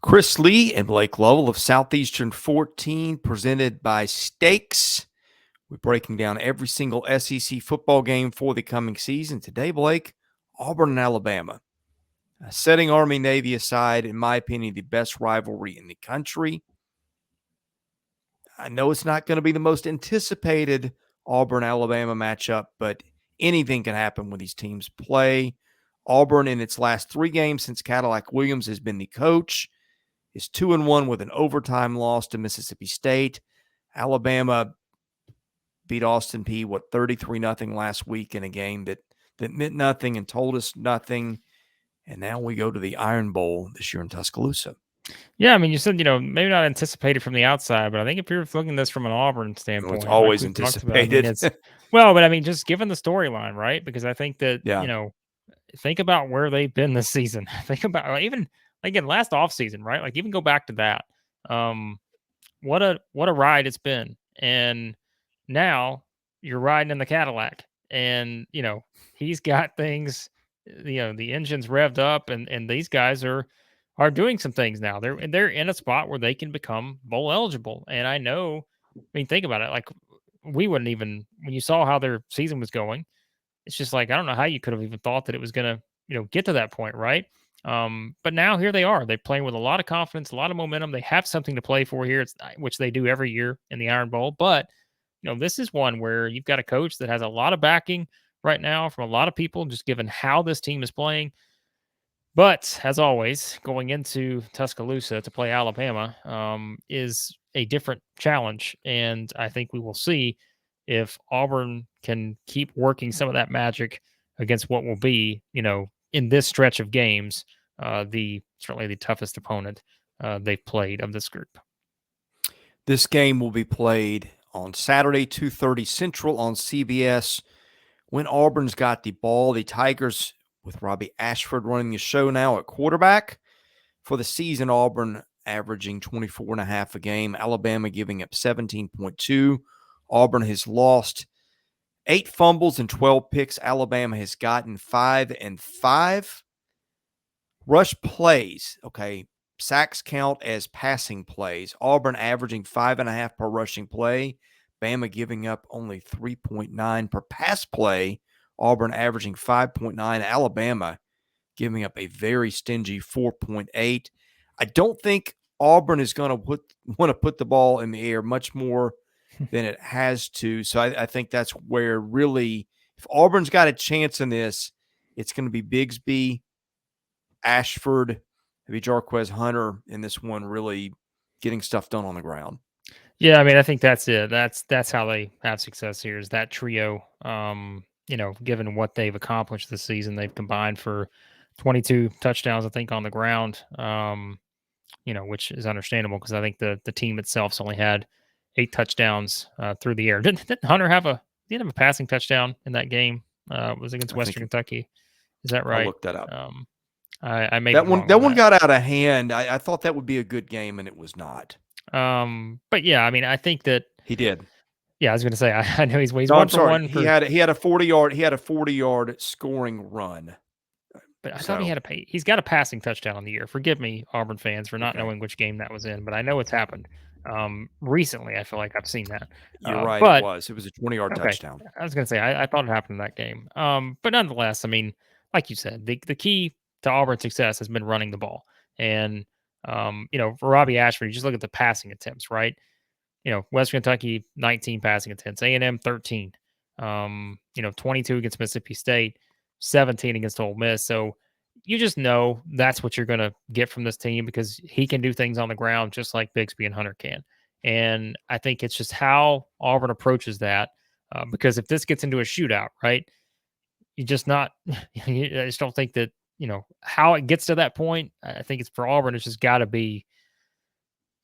Chris Lee and Blake Lovell of Southeastern 14, presented by Stakes. We're breaking down every single SEC football game for the coming season. Today, Blake, Auburn and Alabama. Setting Army-Navy aside, in my opinion, the best rivalry in the country. I know it's not going to be the most anticipated Auburn-Alabama matchup, but anything can happen when these teams play. Auburn, in its last 3 games since Cadillac Williams has been the coach, is 2-1 with an overtime loss to Mississippi State. Alabama beat Austin Peay 33-0 last week in a game that meant nothing and told us nothing. And now we go to the Iron Bowl this year in Tuscaloosa. Yeah, I mean, you said, maybe not anticipated from the outside, but I think if you're looking at this from an Auburn standpoint, It's always like anticipated. Just given the storyline, right? Because I think that, think about where they've been this season. Think about even, again, last offseason, right? Like, even go back to that. What a ride it's been. And now you're riding in the Cadillac and, he's got things, the engine's revved up and these guys are doing some things now. They're in a spot where they can become bowl eligible. And I know, think about it. Like, we wouldn't even, when you saw how their season was going, it's just like, I don't know how you could have even thought that it was going to, get to that point. Right. But now here they are. They're playing with a lot of confidence, a lot of momentum. They have something to play for here, which they do every year in the Iron Bowl. But, this is one where you've got a coach that has a lot of backing right now from a lot of people, just given how this team is playing. But as always, going into Tuscaloosa to play Alabama is a different challenge. And I think we will see if Auburn can keep working some of that magic against what will be, in this stretch of games, certainly the toughest opponent they've played of this group. This game will be played on Saturday, 2:30 Central on CBS. When Auburn's got the ball, the Tigers, with Robbie Ashford running the show now at quarterback. For the season, Auburn averaging 24.5 a game. Alabama giving up 17.2. Auburn has lost 8 fumbles and 12 picks. Alabama has gotten 5 and 5. Rush plays, okay. Sacks count as passing plays. Auburn averaging 5.5 per rushing play. Bama giving up only 3.9 per pass play. Auburn averaging 5.9. Alabama giving up a very stingy 4.8. I don't think Auburn is going to want to put the ball in the air much more than it has to. So I think that's where really, if Auburn's got a chance in this, it's going to be Bigsby, Ashford, maybe Jarquez Hunter in this one, really getting stuff done on the ground. Yeah, I think that's it. That's how they have success here, is that trio. Given what they've accomplished this season, they've combined for 22 touchdowns, I think, on the ground, which is understandable because I think the team itself's only had 8 touchdowns through the air. Didn't Hunter have a passing touchdown in that game? Was against Western Kentucky. Is that right? I'll look that up. I made that one. That one got out of hand. I thought that would be a good game, and it was not. But yeah, I think that he did. Yeah, I was going to say, I know he's 1 for 1. He had a 40-yard scoring run. But I thought he's got a passing touchdown on the year. Forgive me, Auburn fans, for not knowing which game that was in, but I know it's happened. Recently, I feel like I've seen that. You're right. But, it was a 20-yard touchdown. I was going to say, I thought it happened in that game. But nonetheless, like you said, the key to Auburn's success has been running the ball. And, for Robbie Ashford, you just look at the passing attempts, right? Western Kentucky, 19 passing attempts, A&M 13, 22 against Mississippi State, 17 against Ole Miss. So you just know that's what you're going to get from this team because he can do things on the ground just like Bigsby and Hunter can. And I think it's just how Auburn approaches that because if this gets into a shootout, right, I just don't think that, how it gets to that point. I think it's for Auburn, it's just got to be,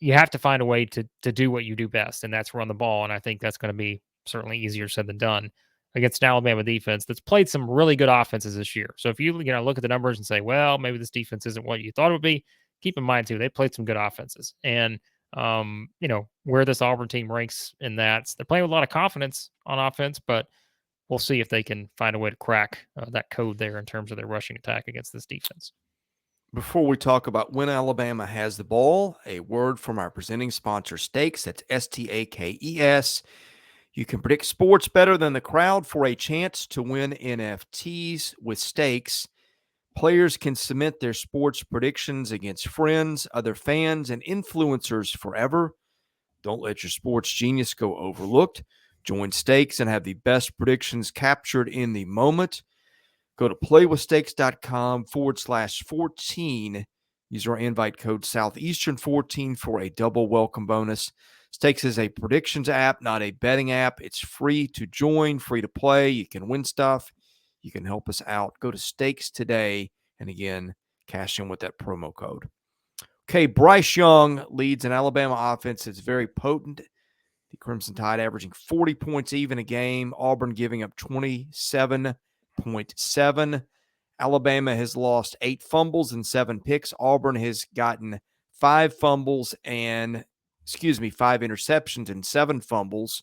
you have to find a way to do what you do best, and that's run the ball. And I think that's going to be certainly easier said than done against an Alabama defense that's played some really good offenses this year. So if you look at the numbers and say, well, maybe this defense isn't what you thought it would be, keep in mind too, they played some good offenses. And, where this Auburn team ranks in that, they're playing with a lot of confidence on offense, but we'll see if they can find a way to crack that code there in terms of their rushing attack against this defense. Before we talk about when Alabama has the ball, a word from our presenting sponsor, Stakes. That's Stakes. You can predict sports better than the crowd for a chance to win NFTs with Stakes. Players can submit their sports predictions against friends, other fans, and influencers forever. Don't let your sports genius go overlooked. Join Stakes and have the best predictions captured in the moment. Go to playwithstakes.com/14. Use our invite code Southeastern14 for a double welcome bonus. Stakes is a predictions app, not a betting app. It's free to join, free to play. You can win stuff. You can help us out. Go to Stakes today. And again, cash in with that promo code. Okay, Bryce Young leads an Alabama offense that's very potent. The Crimson Tide averaging 40 points even a game. Auburn giving up 27.7. Alabama has lost 8 fumbles and 7 picks. Auburn has gotten 5 interceptions and 7 fumbles.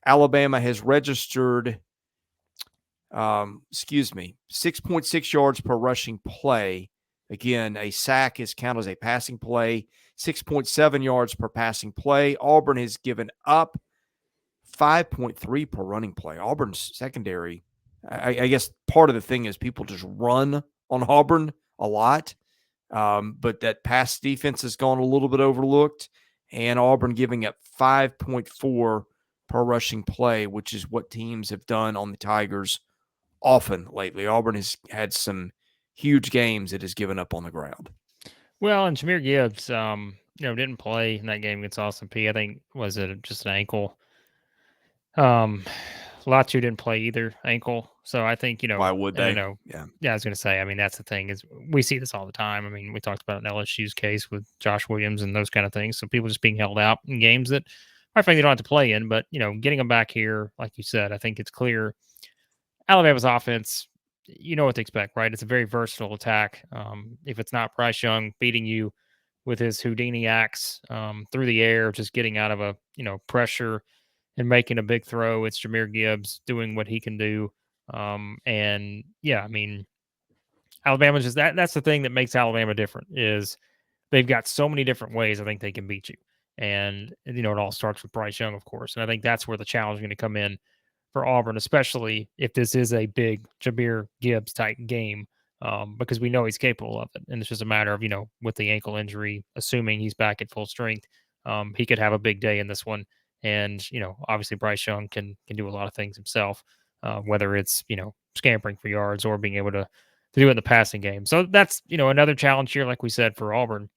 Alabama has registered 6.6 yards per rushing play. Again, a sack is counted as a passing play, 6.7 yards per passing play. Auburn has given up 5.3 per running play. Auburn's secondary, I guess part of the thing is people just run on Auburn a lot, but that pass defense has gone a little bit overlooked, and Auburn giving up 5.4 per rushing play, which is what teams have done on the Tigers often lately. Auburn has had some huge games it has given up on the ground. Well, and Jahmyr Gibbs, didn't play in that game against Austin Peay. I think was it just an ankle. Latu didn't play either, ankle. So I think, why would they? Yeah, I was going to say, I mean, that's the thing is we see this all the time. I mean, we talked about an LSU's case with Josh Williams and those kind of things. So people just being held out in games that I think they don't have to play in, but getting them back here, like you said, I think it's clear Alabama's offense, you know what to expect, right? It's a very versatile attack. If it's not Bryce Young beating you with his Houdini axe through the air, just getting out of a pressure and making a big throw, it's Jahmyr Gibbs doing what he can do. And yeah, I mean, Alabama's just that's the thing that makes Alabama different is they've got so many different ways I think they can beat you. And it all starts with Bryce Young, of course. And I think that's where the challenge is going to come in for Auburn, especially if this is a big Jahmyr Gibbs type game, because we know he's capable of it. And it's just a matter of, with the ankle injury, assuming he's back at full strength, he could have a big day in this one. And, obviously Bryce Young can do a lot of things himself, whether it's, scampering for yards or being able to do it in the passing game. So that's, another challenge here, like we said, for Auburn.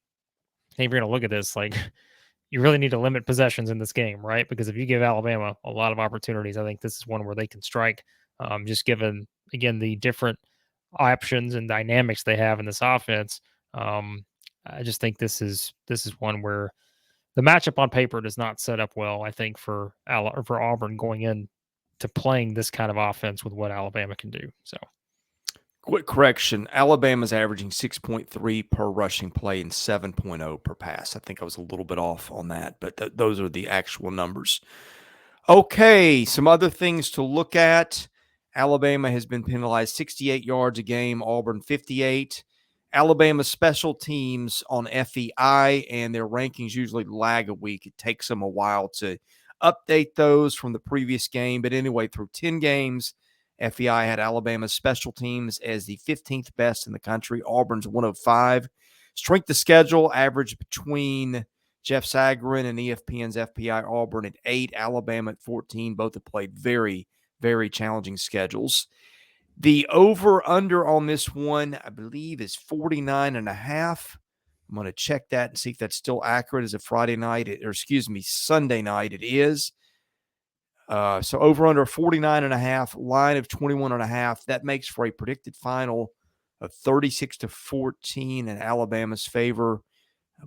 I think we're going to look at this like you really need to limit possessions in this game, right? Because if you give Alabama a lot of opportunities, I think this is one where they can strike, just given, again, the different options and dynamics they have in this offense. I just think this is one where the matchup on paper does not set up well, I think, for Auburn going in to playing this kind of offense with what Alabama can do. So, quick correction, Alabama's averaging 6.3 per rushing play and 7.0 per pass. I think I was a little bit off on that, but those are the actual numbers. Okay, some other things to look at. Alabama has been penalized 68 yards a game, Auburn 58. Alabama's special teams on FEI and their rankings usually lag a week. It takes them a while to update those from the previous game. But anyway, through 10 games, FEI had Alabama's special teams as the 15th best in the country. Auburn's 105. Strength of schedule average between Jeff Sagarin and ESPN's FPI. Auburn at 8, Alabama at 14. Both have played very, very challenging schedules. The over-under on this one, I believe, is 49.5. I'm going to check that and see if that's still accurate as a Sunday night. It is. So over-under 49.5, line of 21.5. That makes for a predicted final of 36-14 in Alabama's favor.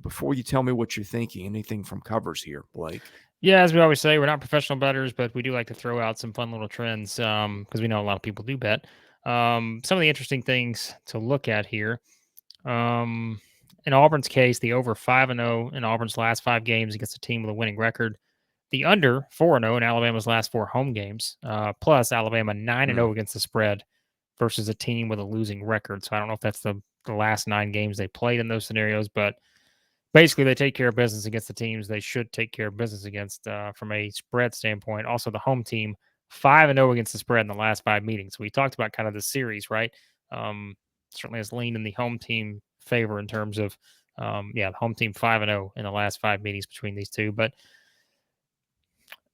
Before you tell me what you're thinking, anything from covers here, Blake? Yeah, as we always say, we're not professional bettors, but we do like to throw out some fun little trends because we know a lot of people do bet. Some of the interesting things to look at here. In Auburn's case, the over 5-0 in Auburn's last 5 games against a team with a winning record. The under 4-0 in Alabama's last 4 home games. Plus Alabama 9-0 against the spread versus a team with a losing record. So I don't know if that's the the last 9 games they played in those scenarios, but basically they take care of business against the teams they should take care of business against from a spread standpoint. Also, the home team 5-0 against the spread in the last 5 meetings. We talked about kind of the series, right? Certainly has leaned in the home team favor in terms of, the home team 5-0 in the last 5 meetings between these two. But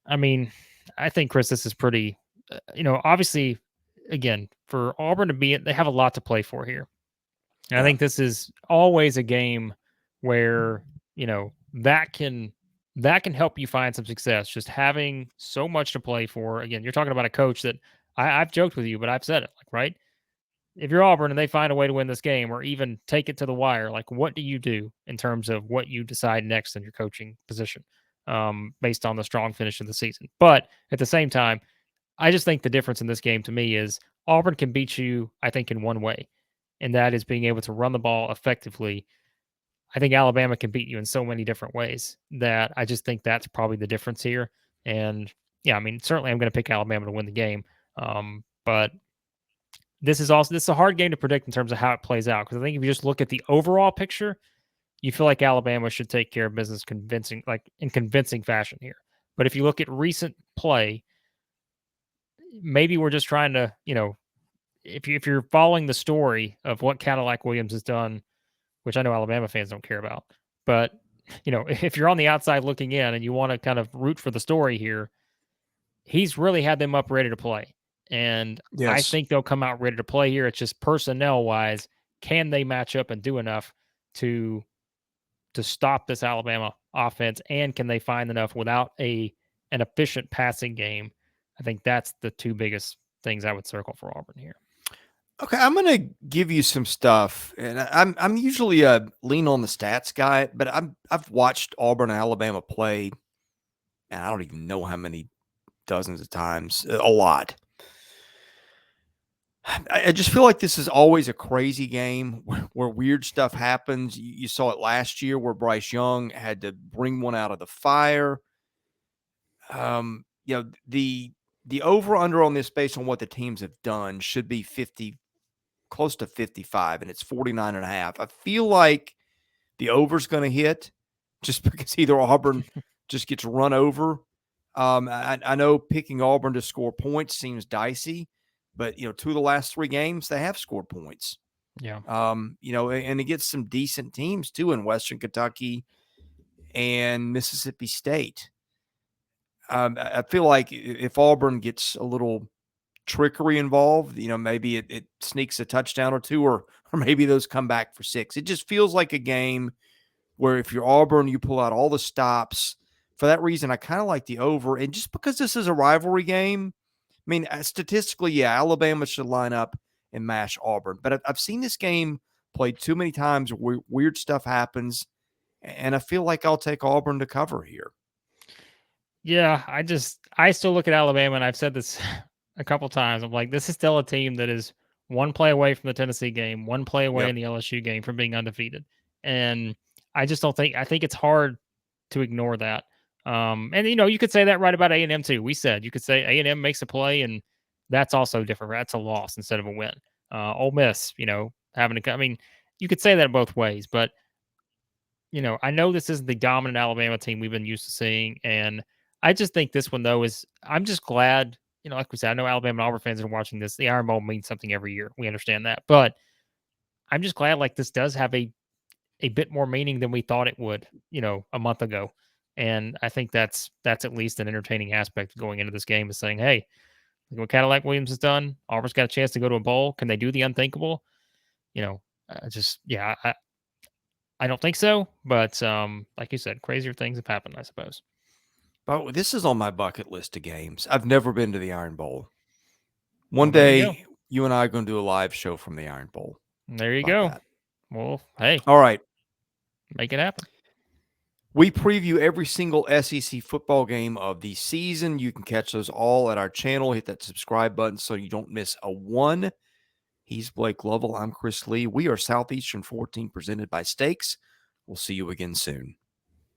I mean, I think, Chris, this is pretty, obviously, again, for Auburn to be, they have a lot to play for here. And I think this is always a game where, that can help you find some success. Just having so much to play for. Again, you're talking about a coach that I've joked with you, but I've said it, like, right? If you're Auburn and they find a way to win this game or even take it to the wire, like, what do you do in terms of what you decide next in your coaching position, based on the strong finish of the season? But at the same time, I just think the difference in this game to me is Auburn can beat you, I think, in one way, and that is being able to run the ball effectively. I think Alabama can beat you in so many different ways that I just think that's probably the difference here. And yeah, I mean, certainly I'm going to pick Alabama to win the game. But this is a hard game to predict in terms of how it plays out, because I think if you just look at the overall picture, you feel like Alabama should take care of business in convincing fashion here. But if you look at recent play, maybe we're just trying to, if you're following the story of what Cadillac Williams has done, which I know Alabama fans don't care about, but if you're on the outside looking in and you want to kind of root for the story here, he's really had them up ready to play. And I think they'll come out ready to play here. It's just personnel wise, can they match up and do enough to stop this Alabama offense? And can they find enough without an efficient passing game? I think that's the two biggest things I would circle for Auburn here. Okay, I'm going to give you some stuff, and I'm usually a lean on the stats guy, but I've watched Auburn and Alabama play, and I don't even know how many dozens of times, a lot. I just feel like this is always a crazy game where weird stuff happens. You saw it last year where Bryce Young had to bring one out of the fire. The over-under on this based on what the teams have done should be 50, close to 55, and it's 49.5. I feel like the over's going to hit just because either Auburn just gets run over. I know picking Auburn to score points seems dicey, but 2 of the last 3 games they have scored points. Yeah. And it gets some decent teams too in Western Kentucky and Mississippi State. I feel like if Auburn gets a little trickery involved, maybe it sneaks a touchdown or 2, or maybe those come back for 6. It just feels like a game where if you're Auburn, you pull out all the stops. For that reason, I kind of like the over. And just because this is a rivalry game, I mean, statistically, yeah, Alabama should line up and mash Auburn. But I've seen this game played too many times where weird stuff happens, and I feel like I'll take Auburn to cover here. Yeah, I still look at Alabama, and I've said this a couple times. I'm like, this is still a team that is one play away from the Tennessee game, one play away in the LSU game from being undefeated. And I just don't think, I think it's hard to ignore that. And you could say that right about A&M too. We said you could say A&M makes a play, and that's also different. That's a loss instead of a win. Ole Miss, having to. I mean, you could say that both ways, but I know this isn't the dominant Alabama team we've been used to seeing, and I just think this one though is. I'm just glad. Like we said, I know Alabama and Auburn fans are watching this. The Iron Bowl means something every year. We understand that, but I'm just glad like this does have a bit more meaning than we thought it would, a month ago. And I think that's at least an entertaining aspect going into this game, is saying, hey, look what Cadillac Williams has done. Auburn's got a chance to go to a bowl. Can they do the unthinkable? I don't think so. But like you said, crazier things have happened, I suppose. But this is on my bucket list of games. I've never been to the Iron Bowl. One day, you and I are going to do a live show from the Iron Bowl. There you go. That. Well, hey. All right. Make it happen. We preview every single SEC football game of the season. You can catch those all at our channel. Hit that subscribe button so you don't miss a one. He's Blake Lovell. I'm Chris Lee. We are Southeastern 14, presented by Steaks. We'll see you again soon.